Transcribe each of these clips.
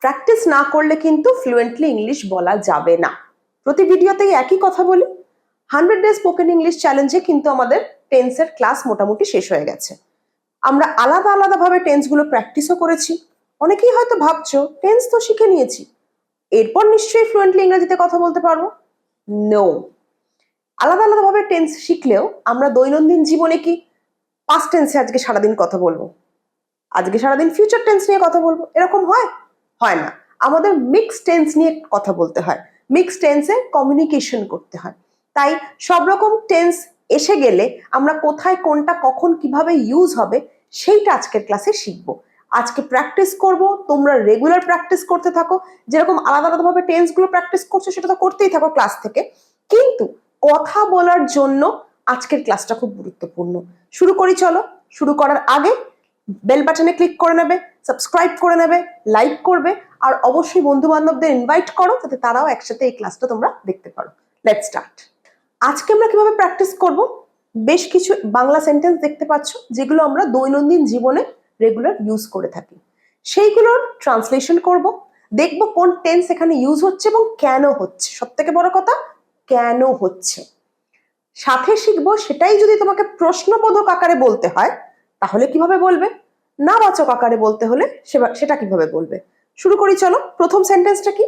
Practice না করলে কিন্তু ফ্লুয়েন্টলি ইংলিশ বলা যাবে না। প্রতি ভিডিওতেই একই কথা বলি। 100 ডে স্পোকেন ইংলিশ চ্যালেঞ্জে কিন্তু আমাদের টেন্সের ক্লাস মোটামুটি শেষ হয়ে গেছে। আমরা আলাদা আলাদা ভাবে টেন্সগুলো প্র্যাকটিসও করেছি। অনেকেই হয়তো ভাবছো টেন্স তো শিখে নিয়েছি, এরপর নিশ্চয়ই ফ্লুয়েন্টলি ইংরেজিতে কথা বলতে পারবো। নো, আলাদা আলাদা ভাবে টেন্স শিখলেও আমরা দৈনন্দিন জীবনে কি পাস্ট টেন্সে আজকে সারাদিন কথা বলবো, আজকে সারাদিন ফিউচার টেন্স নিয়ে কথা বলবো, এরকম হয়? হয় না। আমাদের মিক্স টেন্স নিয়ে কথা বলতে হয়, মিক্স টেন্সে কমিউনিকেশন করতে হয়। তাই সব রকম টেন্স এসে গেলে আমরা কোথায় কোনটা কখন কিভাবে ইউজ হবে সেইটা আজকের ক্লাসে শিখবো। আজকে প্র্যাকটিস করব, তোমরা রেগুলার প্র্যাকটিস করতে থাকো। যেরকম আলাদা আলাদা ভাবে টেন্স গুলো প্র্যাকটিস করছো সেটা তো করতেই থাকো ক্লাস থেকে, কিন্তু কথা বলার জন্য আজকের ক্লাসটা খুব গুরুত্বপূর্ণ। শুরু করি চলো। শুরু করার আগে বেল বাটনে ক্লিক করে নেবে, সাবস্ক্রাইব করে নেবে, লাইক করবে, আর অবশ্যই বন্ধু বান্ধবদের ইনভাইট করো যাতে তারাও একসাথে এই ক্লাসটা তোমরা দেখতে পারো। Let's start. আজকে আমরা কিভাবে প্র্যাকটিস করব? বেশ কিছু বাংলা সেন্টেন্স দেখতে পাচ্ছ যেগুলো আমরা দৈনন্দিন জীবনে রেগুলার ইউজ করে থাকি, সেইগুলোর ট্রান্সলেশন করব, দেখব কোন টেন্স এখানে ইউজ হচ্ছে এবং কেন হচ্ছে। সব থেকে বড় কথা, কেন হচ্ছে। সাথে শিখবো সেটাই যদি তোমাকে প্রশ্নবোধক আকারে বলতে হয় তাহলে কিভাবে বলবে, না বাচক আকারে বলতে হলে সেটা কিভাবে বলবে। শুরু করি চলো। প্রথম সেন্টেন্সটা কি?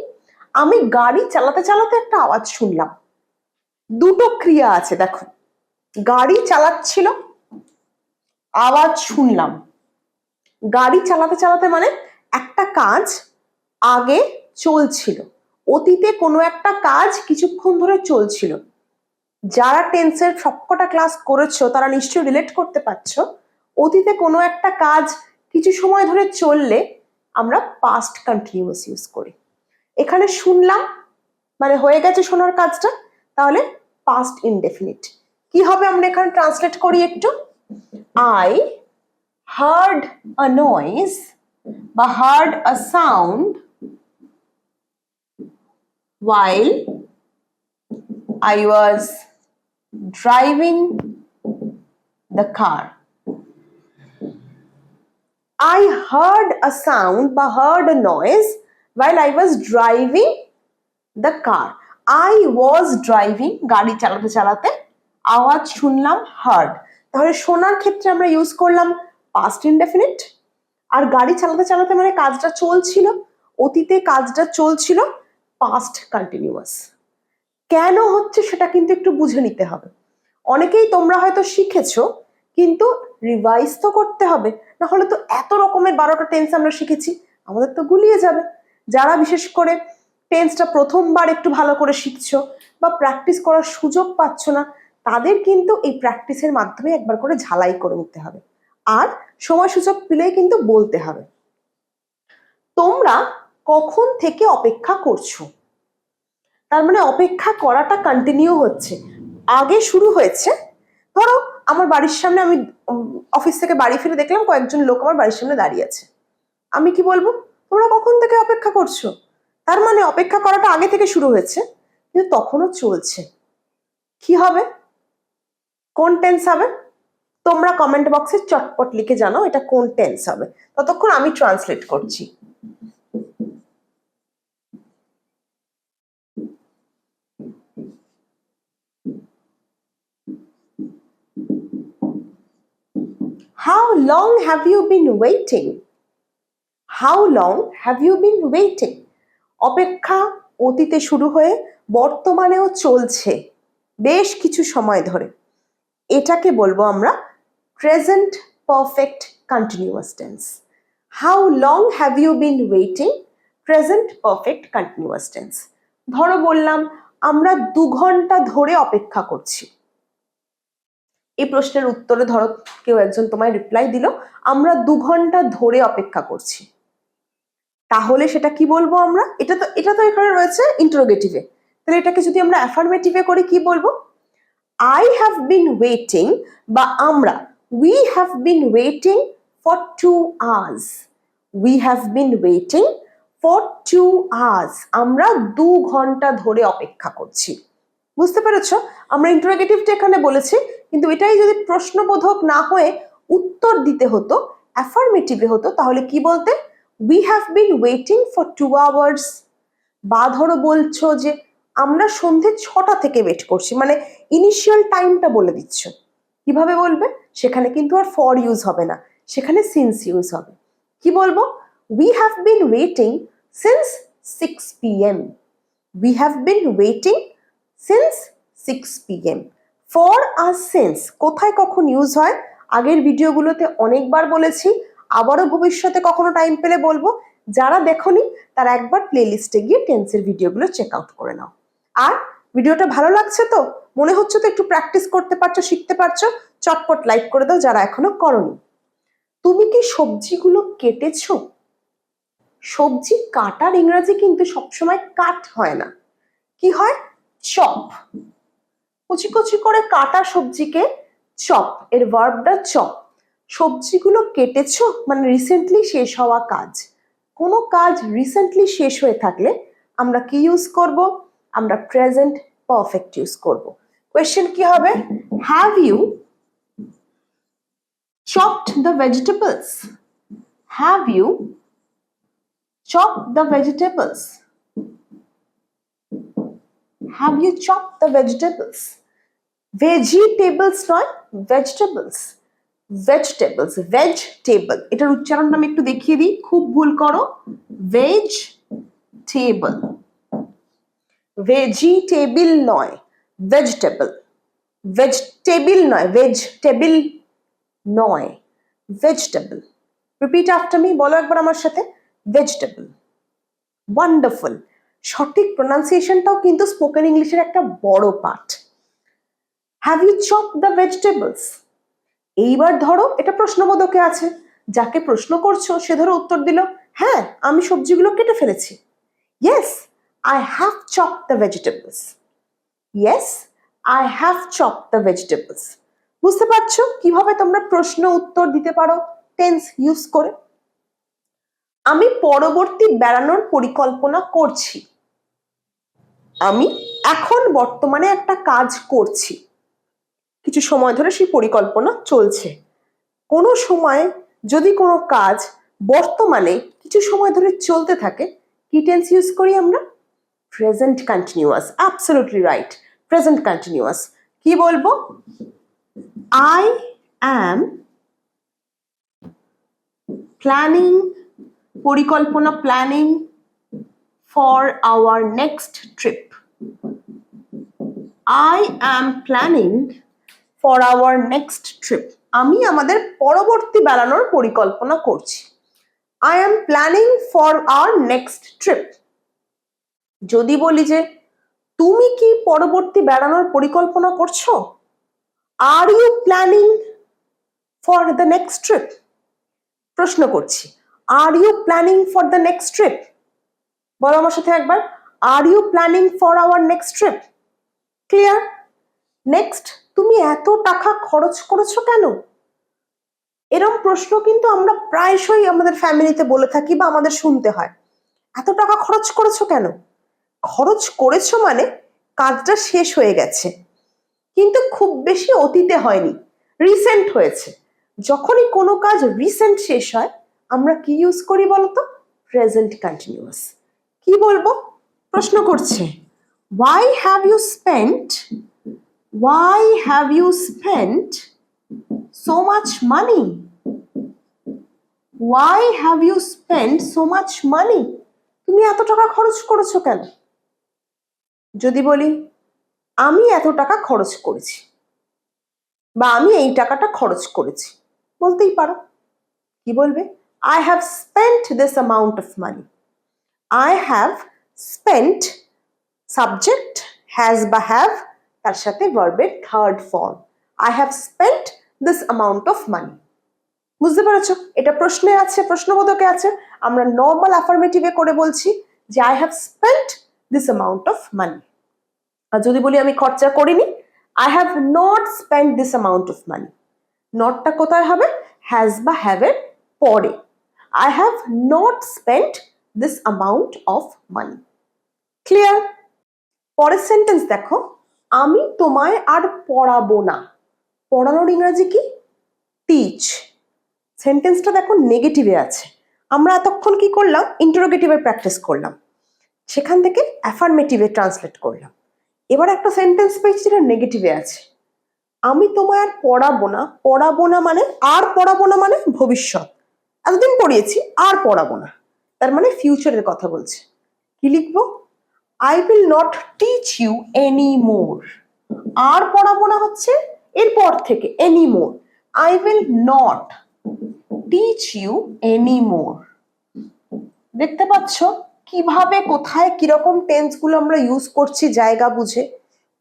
আমি গাড়ি চালাতে চালাতে একটা আওয়াজ শুনলাম। দুটো ক্রিয়া আছে দেখো, গাড়ি চালাচ্ছিল, আওয়াজ শুনলাম। গাড়ি চালাতে চালাতে মানে একটা কাজ আগে চলছিল, অতীতে কোনো একটা কাজ কিছুক্ষণ ধরে চলছিল। যারা টেন্সের সবকটা ক্লাস করেছো তারা নিশ্চয়ই রিলেট করতে পারছো। অতীতে কোনো একটা কাজ কিছু সময় ধরে চললে আমরা পাস্ট কন্টিনিউয়াস ইউজ করি। এখানে শুনলাম মানে হয়ে গেছে শোনার কাজটা, তাহলে পাস্ট ইনডেফিনিট কি হবে আমরা এখানে ট্রান্সলেট করি একটু। আই হার্ড আ নয়েজ বা hard a sound while I was driving the car. I heard a sound বা heard a noise while I was driving the car. I was driving, গাড়ি চালাতে চালাতে আওয়াজ শুনলাম, heard। তাহলে শোনার ক্ষেত্রে আমরা ইউজ করলাম past indefinite, আর গাড়ি চালাতে চালাতে মানে কাজটা চলছিল, অতীতে কাজটা চলছিল, past continuous। কেন হচ্ছে সেটা কিন্তু একটু বুঝে নিতে হবে। অনেকেই তোমরা হয়তো শিখেছো কিন্তু রিভাইজ তো করতে হবে, না হলে তো এত রকমের 12টা টেন্স আমরা শিখেছি আমাদের তো গুলিয়ে যাবে। যারা বিশেষ করে টেন্সটা প্রথমবার একটু ভালো করে শিখছো বা প্র্যাকটিস করার সুযোগ পাচ্ছ না, তাদের কিন্তু এই প্র্যাকটিসের মাধ্যমে একবার করে ঝালাই করে নিতে হবে, আর সময় সুযোগ পেলেই কিন্তু বলতে হবে। তোমরা কখন থেকে অপেক্ষা করছো, তার মানে অপেক্ষা করাটা কন্টিনিউ হচ্ছে। আগে শুরু হয়েছে, ধরো আমার বাড়ির সামনে, আমি অফিস থেকে বাড়ি ফিরে দেখলাম কয়েকজন লোক আমার বাড়ির সামনে দাঁড়িয়ে আছে। আমি কি বলবো? তোমরা কখন থেকে অপেক্ষা করছো? তার মানে অপেক্ষা করাটা আগে থেকে শুরু হয়েছে কিন্তু তখনও চলছে। কি হবে? কোন টেন্স হবে? তোমরা কমেন্ট বক্সে চটপট লিখে জানাও এটা কোন টেন্স হবে, ততক্ষণ আমি ট্রান্সলেট করছি। How long have you been waiting? How long have you been waiting? অপেক্ষা অতীতে শুরু হয়ে বর্তমানেও চলছে বেশ কিছু সময় ধরে, এটাকে বলবো আমরা present perfect continuous tense. How long have you been waiting, present perfect continuous tense. ধরো বললাম আমরা 2 ঘন্টা ধরে অপেক্ষা করছি। এই প্রশ্নের উত্তরে ধরো কেউ একজন তোমায় রিপ্লাই দিল আমরা 2 ঘন্টা ধরে অপেক্ষা করছি, তাহলে সেটা কি বলবো আমরা? এটা তো এখানে রয়েছে ইন্টারোগেটিভে, তাহলে এটাকে যদি আমরা অ্যাফার্মেটিভে করি কি বলবো? I have been waiting বা আমরা we have been waiting for 2 hours. We have been waiting for 2 hours. আমরা 2 ঘন্টা ধরে অপেক্ষা করছি। বুঝতে পেরেছো? আমরা ইন্টারোগেটিভটা এখানে বলেছি, কিন্তু এটাই যদি প্রশ্নবোধক না হয়ে উত্তর দিতে হতো, অ্যাফার্মেটিভে হতো, তাহলে কি বলতে? We have been waiting for 2 hours। বা ধরো বলছো যে আমরা সন্ধে 6টা থেকে ওয়েট করছি, মানে ইনিশিয়াল টাইমটা বলে দিচ্ছ। কিভাবে বলবে? সেখানে কিন্তু আর ফর ইউজ হবে না, সেখানে সিন্স ইউজ হবে। কি বলবো? We have been waiting since 6 p.m. We have been waiting since 6 p.m. For a since কোথায় কখন ইউজ হয় আগের ভিডিওগুলোতে অনেকবার বলেছি, আবারও ভবিষ্যতে কখনো টাইম পেলে বলবো। যারা দেখোনি তারা একবার প্লেলিস্টে গিয়ে টেন্সের ভিডিওগুলো চেক আউট করে নাও। আর ভিডিওটা ভালো লাগছে তো, মনে হচ্ছে তো একটু প্র্যাকটিস করতে পারছো, শিখতে পারছো, চটপট লাইক করে দাও যারা এখনো করোনি। তুমি কি সবজিগুলো কেটেছো? সবজি কাটার ইংরেজি কিন্তু সবসময় কাট হয় না, কি হয়? চপ। কুচি কুচি করে কাটা সবজিকে চপ, এর ভার্বটা চপ। সবজিগুলো কেটেছো মানে রিসেন্টলি শেষ হওয়া কাজ। কোনো কাজ রিসেন্টলি শেষ হয়ে থাকলে আমরা কি ইউজ করব? আমরা প্রেজেন্ট পারফেক্ট ইউজ করব। কোয়েশ্চেন কি হবে? Have you chopped the vegetables? Have you chopped the vegetables? Have you chopped the vegetables? Vegetables নয়, ভেজিটেবলস। ভেজিটেবলস, ভেজ টেবল, এটার উচ্চারণটা আমি একটু দেখিয়ে দিই, খুব ভুল করো। ভেজ টেবল, ভেজিটেবল নয়, ভেজিটেবল। ভেজিটেবল নয়, ভেজিটেবল নয়, ভেজিটেবল। রিপিট আফটার মি, বলো একবার আমার সাথে, ভেজিটেবল। ওয়ান্ডারফুল। সঠিক প্রোনাউন্সিয়েশনটাও কিন্তু স্পোকেন ইংলিশের একটা বড় part. Have you chopped the vegetables? এইবার ধরো এটা প্রশ্নবোধকে আছে, যাকে প্রশ্ন করছো সে ধরো উত্তর দিল, হ্যাঁ আমি সবজিগুলো কেটে ফেলেছি। Yes I have chopped the vegetables. Yes I have chopped the vegetables. বুঝতে পারছো কিভাবে তোমরা প্রশ্ন উত্তর দিতে পারো টেন্স ইউজ করে? আমি পরবর্তী বেড়ানোর পরিকল্পনা করছি। আমি এখন বর্তমানে একটা কাজ করছি, কিছু সময় ধরে সেই পরিকল্পনা চলছে। কোনো সময় যদি কোনো কাজ বর্তমানে কিছু সময় ধরে চলতে থাকে, কি টেন্স ইউজ করি আমরা? Present continuous. Absolutely right, present continuous. কি বলবো? আই অ্যাম প্ল্যানিং, পরিকল্পনা, planning for our next trip. I am planning for our next trip. আমি আমাদের পরবর্তী বেড়ানোর পরিকল্পনা করছি। I am planning for our next trip. যদি বলি যে তুমি কি পরবর্তী বেড়ানোর পরিকল্পনা করছো? Are you planning for the next trip? প্রশ্ন করছি, Are you planning for the next trip? বলো আমার সাথে একবার, Are you planning for our next trip? Clear? Next, তুমি এত টাকা খরচ করেছো কেন? এরকম প্রশ্ন কিন্তু আমরা প্রায়শই আমাদের ফ্যামিলিতে বলে থাকি বা আমাদের শুনতে হয়। এত টাকা খরচ করেছো কেন? খরচ করেছো মানে কাজটা শেষ হয়ে গেছে, কিন্তু খুব বেশি অতীতে হয়নি, রিসেন্ট হয়েছে। যখনই কোনো কাজ রিসেন্ট শেষ হয় আমরা কি ইউজ করি বলতো? Present continuous. কি বলবো? প্রশ্ন করছে, Why have you spent so much money? Why have you spent so much money? তুমি এত টাকা খরচ করেছো কেন? যদি বলি আমি এত টাকা খরচ করেছি বা আমি এই টাকাটা খরচ করেছি, বলতেই পারো। কি বলবে? I have spent this amount of money. I have spent, subject has বা have, তার সাথে ভার্বের third form. I have spent this amount of money. বুঝতে পেরেছো? এটা প্রশ্নে আছে, প্রশ্নবোধকে আছে। আমরা নর্মাল অ্যাফার্মেটিভে করে বলছি যে I have spent this amount of money. আর যদি বলি আমি খরচা করিনি, I have not spent this amount of money. নটটা কোথায় হবে? has বা have এর পরে। I have not spent this amount of money. Clear? পরের সেন্টেন্স দেখো, আমি তোমায় আর পড়াবো না। পড়ানোর ইংরেজি কি? টিচ। সেন্টেন্সটা দেখো নেগেটিভে আছে। আমরা এতক্ষণ কি করলাম, ইন্টারোগেটিভের প্র্যাকটিস করলাম, সেখান থেকে অ্যাফার্মেটিভে ট্রান্সলেট করলাম। এবার একটা সেন্টেন্স পেয়েছি যেটা নেগেটিভে আছে, আমি তোমায় আর পড়াবো না। পড়াবো না মানে, আর পড়াবো না মানে ভবিষ্যৎ, এতদিন পড়িয়েছি আর পড়াবো না, তার মানে ফিউচারের কথা বলছে। কি লিখবো? I will not teach you any more. আর পড়াবো না হচ্ছে এরপর থেকে, any more. I will not teach you any more. দেখতে পাচ্ছ কিভাবে, কোথায়, কিরকম টেন্স গুলো আমরা ইউজ করছি জায়গা বুঝে।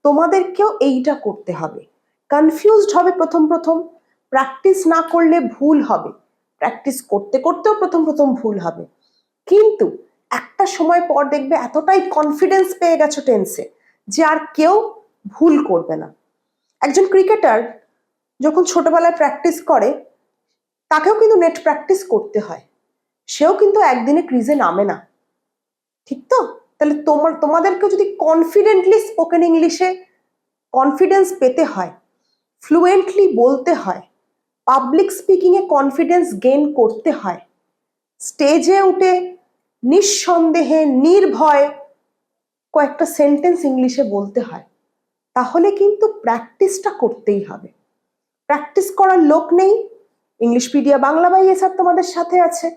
তোমাদেরকেও এইটা করতে হবে। কনফিউজড হবে প্রথম প্রথম, প্র্যাকটিস না করলে ভুল হবে, প্র্যাকটিস করতে করতেও প্রথম প্রথম ভুল হবে, কিন্তু একটা সময় পর দেখবে এতটাই কনফিডেন্স পেয়ে গেছো টেন্সে যে আর কেউ ভুল করবে না। একজন ক্রিকেটার যখন ছোটবেলায় প্র্যাকটিস করে, তাকেও কিন্তু নেট প্র্যাকটিস করতে হয়, সেও কিন্তু একদিনে ক্রিজে নামে না, ঠিক তো? তাহলে তোমাদেরকেও যদি কনফিডেন্টলি স্পোকেন ইংলিশে কনফিডেন্স পেতে হয়, ফ্লুয়েন্টলি বলতে হয়, পাবলিক স্পিকিং এ কনফিডেন্স গেইন করতে হয়, স্টেজে উঠে নিঃসন্দেহে নির্ভয় কয়েকটা সেন্টেন্স ইংলিশে বলতে হয়, তাহলে কিন্তু প্র্যাকটিসটা করতেই হবে। প্র্যাকটিস করার লোক নেই, ইংলিশপিডিয়া বাংলা বাই এসআর তোমাদের সাথে আছে।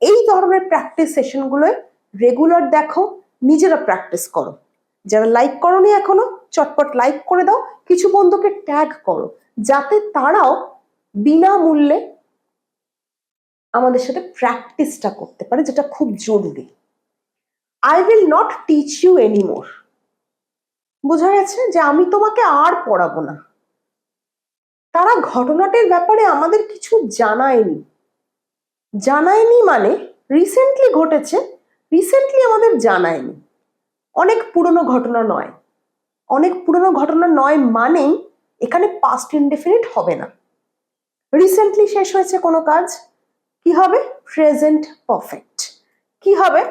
এই ধরনের প্র্যাকটিস সেশনগুলোয় রেগুলার দেখো, নিজেরা প্র্যাকটিস করো। যারা লাইক করোনি এখনো, চটপট লাইক করে দাও, কিছু বন্ধুকে ট্যাগ করো, যাতে তারাও বিনামূল্যে আমাদের সাথে প্র্যাকটিসটা করতে পারে, যেটা খুব জরুরি। I will not teach you anymore, বোঝা গেছে যে আমি তোমাকে আর পড়াবো না। তারা ঘটনাটির ব্যাপারে আমাদের কিছু জানায়নি। জানায়নি মানে রিসেন্টলি ঘটেছে, রিসেন্টলি আমাদের জানায়নি, অনেক পুরনো ঘটনা নয়। অনেক পুরনো ঘটনা নয় মানেই এখানে পাস্ট ইনডেফিনিট হবে না। রিসেন্টলি শেষ হয়েছে কোনো কাজ, কি হবে? Present perfect. কি হবে?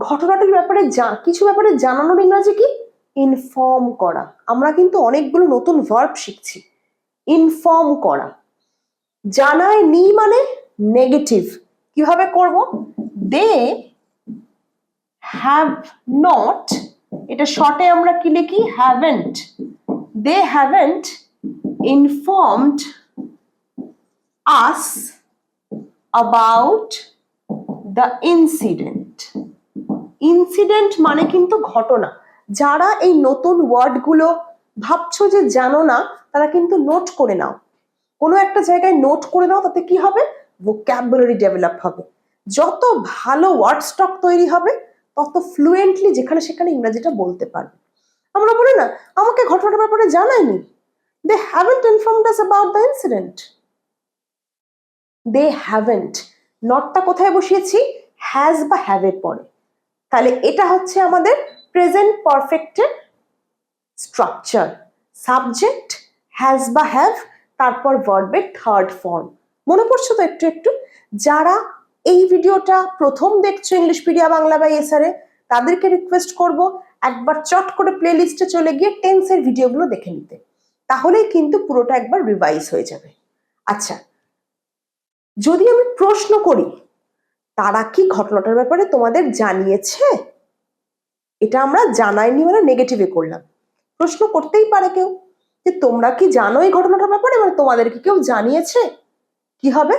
ঘটনাটির ব্যাপারে কিছু ব্যাপারে জানানোর ইংরাজি কি? ইনফর্ম করা। আমরা কিন্তু অনেকগুলো নতুন ভার্ব শিখছি। ইনফর্ম করা। জানায়নি মানে নেগেটিভ। কিভাবে করব? দে হ্যাভ নট, এটা শর্টে আমরা কি লিখি? Haven't. They haven't informed us about the incident. Incident মানে কিন্তু ঘটনা। যারা এই নতুন ওয়ার্ডগুলো ভাবছো যে জানো না, তারা কিন্তু নোট করে নাও, কোনো একটা জায়গায় নোট করে নাও, তাতে কি হবে? ভোক্যাবুলারি ডেভেলপ হবে। যত ভালো ওয়ার্ড স্টক তৈরি হবে, তত ফ্লুয়েন্টলি যেখানে সেখানে ইংরেজিটা বলতে পারবে। আমরা বলি না, আমাকে ঘটনাটার ব্যাপারে জানায়নি, they haven't informed us about the incident. They haven't, নটটা কোথায় বসিয়েছি? হ্যাজ বা হ্যাভ এর পরে। তাহলে এটা হচ্ছে আমাদের প্রেজেন্ট পারফেক্টের স্ট্রাকচার। সাবজেক্ট, হ্যাজ বা হ্যাভ, তারপর ভার্বের থার্ড ফর্ম। মনে পড়ছে তো একটু একটু? যারা এই ভিডিওটা প্রথম দেখছো ইংলিশপিডিয়া বাংলা বাই এসআরে, তাদেরকে রিকোয়েস্ট করব একবার চট করে প্লে লিস্টে চলে গিয়ে টেন্সের ভিডিওগুলো দেখে নিতে, তাহলেই কিন্তু পুরোটা একবার রিভাইজ হয়ে যাবে। আচ্ছা, যদি আমি প্রশ্ন করি, তারা কি ঘটনাটার ব্যাপারে তোমাদের জানিয়েছে? এটা আমরা জানাইনি মানে নেগেটিভে করলাম। প্রশ্ন করতেই পারে কেউ যে তোমরা কি জানো এই ঘটনাটার ব্যাপারে, মানে তোমাদেরকে কেউ জানিয়েছে? কি হবে?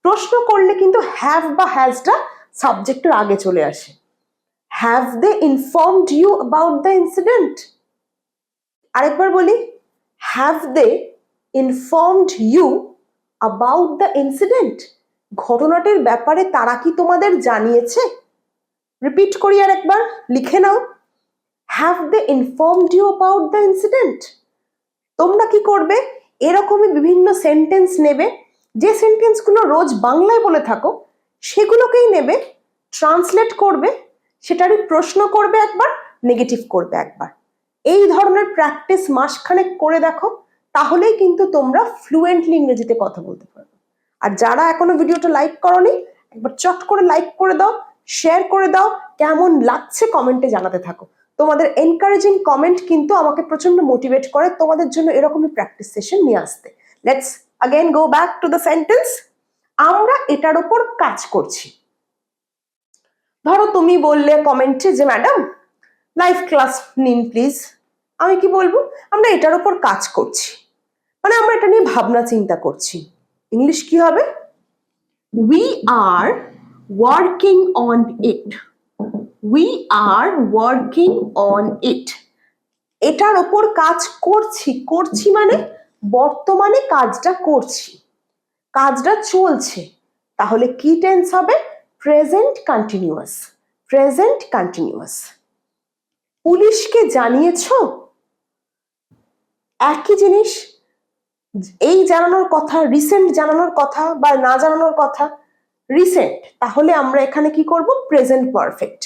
প্রশ্ন করলে কিন্তু হ্যাভ বা হ্যাজটা সাবজেক্টের আগে চলে আসে। Have they informed you about the incident? আরেকবার বলি, have they informed you about the incident? ঘটনাটির ব্যাপারে তারা কি তোমাদের জানিয়েছে? রিপিট করি আর একবার, লিখে নাও, have they informed you about the incident. তোমরা কি করবে? এরকমই বিভিন্ন সেন্টেন্স নেবে, যে সেন্টেন্সগুলো রোজ বাংলায় বলে থাকো সেগুলোকেই নেবে, ট্রান্সলেট করবে, সেটারই প্রশ্ন করবে একবার, নেগেটিভ করবে একবার। এই ধরনের প্র্যাকটিস মাসখানেক করে দেখো, তাহলেই কিন্তু তোমরা ফ্লুয়েন্টলি ইংরেজিতে কথা বলতে পারবে। আর যারা এখনো ভিডিওটা লাইক করোনি, একবার চট করে লাইক করে দাও, শেয়ার করে দাও, কেমন লাগছে কমেন্টে জানাতে থাকো। তোমাদের এনকারেজিং কমেন্ট কিন্তু আমাকে প্রচন্ড মোটিভেট করে তোমাদের জন্য এরকমই প্র্যাকটিস সেশন নিয়ে আসতে। Let's again go back to the sentence. আমরা এটার উপর কাজ করছি। ধরো তুমি বললে কমেন্টে যে ম্যাডাম লাইভ ক্লাস নিন প্লিজ, আমি কি বলবো, আমরা এটার উপর কাজ করছি, মানে আমরা এটা নিয়ে ভাবনা চিন্তা করছি। ইংলিশ কি হবে? We are working on it. We are working on it. এটার ওপর কাজ করছি, করছি মানে বর্তমানে কাজটা করছি, কাজটা চলছে, তাহলে কি টেন্স হবে? Present continuous. Present continuous. পুলিশকে জানিয়েছো, একই জিনিস, এই জানানোর কথা, রিসেন্ট জানানোর কথা বা না জানানোর কথা, রিসেন্ট, তাহলে আমরা এখানে কি করব? Present perfect.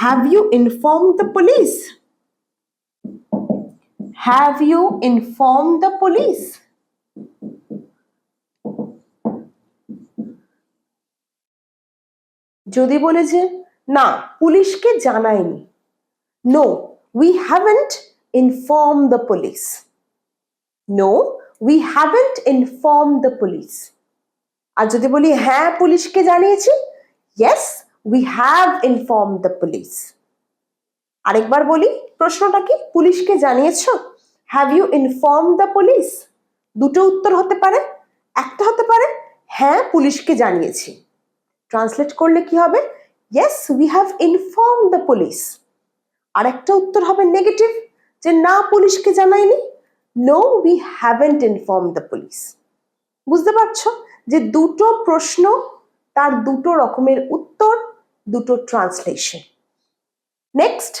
Have you inform the police? Have you inform the police? যদি বলে যে না পুলিশকে জানাইনি, no we haven't inform the police. No we haven't inform the police. আর যদি বলি হ্যাঁ পুলিশকে জানিয়েছি, yes we have inform the police. আরেকবার বলি, প্রশ্নটা কি? পুলিশকে জানিয়েছো? Have you inform the police? দুটো উত্তর হতে পারে, একটা হতে পারে হ্যাঁ পুলিশকে জানিয়েছি, ট্রান্সলেট করলে কি হবে? Yes we have inform the police. আর একটা উত্তর হবে নেগেটিভ, যে না পুলিশকে জানাইনি, no we haven't inform the police. বুঝতে পারছো যে দুটো প্রশ্ন, তার দুটো রকমের উত্তর, দুটো ট্রান্সলেশন। নেক্সট,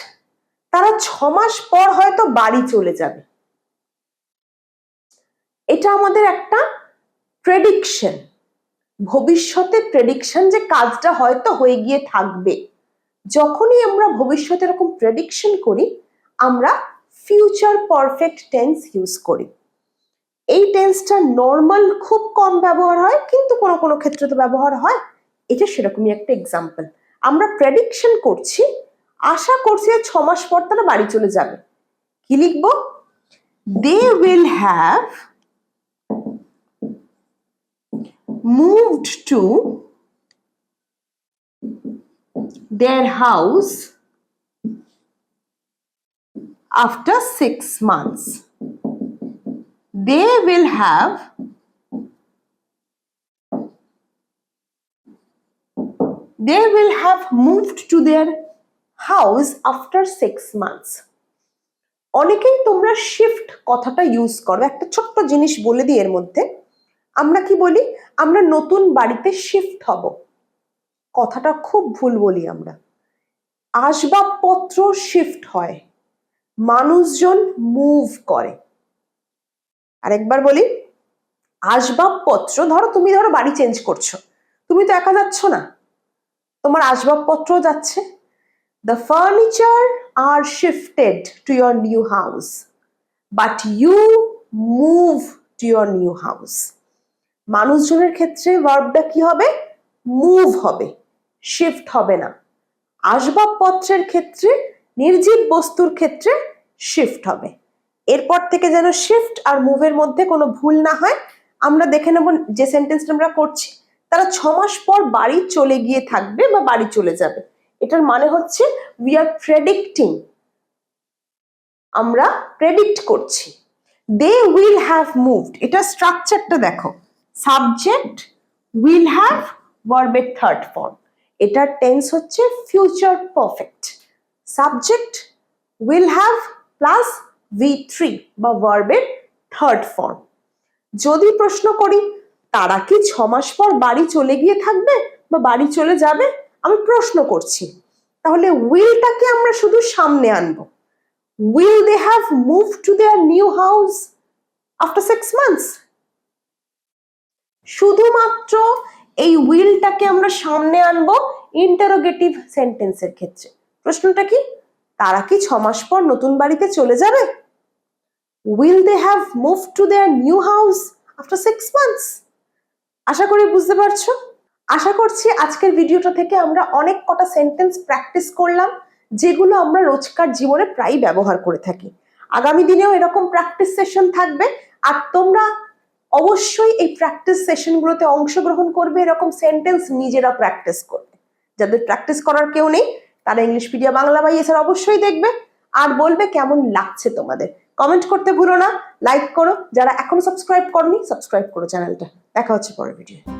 তারা 6 মাস পর হয়তো বাড়ি চলে যাবে। এটা আমাদের একটা প্রেডিকশন, ভবিষ্যতে প্রেডিকশন, যে কাজটা হয়তো হয়ে গিয়ে থাকবে। যখনই আমরা ভবিষ্যতে এরকম প্রেডিকশন করি, আমরা ফিউচার পারফেক্ট টেন্স ইউজ করি। এই টেন্সটা নর্মাল খুব কম ব্যবহার হয়, কিন্তু কোনো কোনো ক্ষেত্রে তো ব্যবহার হয়। এটা সেরকমই একটা এক্সাম্পল। আমরা প্রেডিকশন করছি, আশা করছি 6 মাস পর তারা বাড়ি চলে যাবে। কি লিখবো? They will have moved to their house after 6 months. They will have moved to their house after 6 months. অনেকেই তোমরা শিফট কথাটা ইউজ করো। একটা ছোট্ট জিনিস বলে দিই এর মধ্যে, আমরা কি বলি? আমরা নতুন বাড়িতে শিফট হব। কথাটা খুব ভুল বলি আমরা। আসবাবপত্র শিফট হয়, মানুষজন মুভ করে। আরেকবার বলি, আসবাবপত্র, তুমি ধরো বাড়ি চেঞ্জ করছো, তুমি তো একা যাচ্ছ না, তোমার আসবাবপত্র যাচ্ছে। The furniture are shifted to your new house, but you move to your new house. মানুষজনের ক্ষেত্রে ভার্বটা কি হবে? মুভ হবে, শিফট হবে না। আসবাবপত্রের ক্ষেত্রে, নির্জীব বস্তুর ক্ষেত্রে শিফট হবে। এরপর থেকে যেন শিফট আর মুভের মধ্যে কোনো ভুল না হয়, আমরা দেখে নেব যে সেন্টেন্সটা আমরা করছি, তারা 6 মাস পর বাড়ি চলে গিয়ে থাকবে বা বাড়ি চলে যাবে। এটার মানে হচ্ছে উই আর প্রেডিক্টিং, আমরা প্রেডিক্ট করছি। দে উইল হ্যাভ মুভড, এটা স্ট্রাকচারটা দেখো, সাবজেক্ট উইল হ্যাভ, ভার্বের থার্ড ফর্ম, এটার টেন্স হচ্ছে future perfect. Subject will have plus V3 বা ভার্বের থার্ড ফর্ম। যদি প্রশ্ন করি তারা কি 6 মাস পর বাড়ি চলে গিয়ে থাকবে বা বাড়ি চলে যাবে, আমি প্রশ্ন করছি, তাহলে উইলটাকে আমরা শুধু সামনে আনবো। Will they have moved to their new house after 6 months? শুধুমাত্র এই উইলটাকে আমরা সামনে আনবো ইন্টারোগেটিভ সেন্টেন্সের ক্ষেত্রে। প্রশ্নটা কি? তারা কি 6 মাস পর নতুন বাড়িতে চলে যাবে? Will they have moved to their new house after 6 months? আশা করি বুঝতে পারছো। আশা করছি আজকের ভিডিওটা থেকে আমরা অনেক কটা সেন্টেন্স প্র্যাকটিস করলাম, যেগুলো আমরা রোজকার জীবনে প্রায় ব্যবহার করে থাকি। আগামী দিনেও এরকম প্র্যাকটিস সেশন থাকবে, আর তোমরা অবশ্যই এই প্র্যাকটিস সেশনগুলোতে অংশগ্রহণ করবে, এরকম সেন্টেন্স নিজেরা প্র্যাকটিস করবে। যাদের প্র্যাকটিস করার কেউ নেই তারা ইংলিশপিডিয়া বাংলা বাই এসআর অবশ্যই দেখবে আর বলবে কেমন লাগছে তোমাদের। কমেন্ট করতে ভুলো না, লাইক করো, যারা এখনো সাবস্ক্রাইব করনি সাবস্ক্রাইব করো চ্যানেলটা। দেখা হচ্ছে পরের ভিডিও।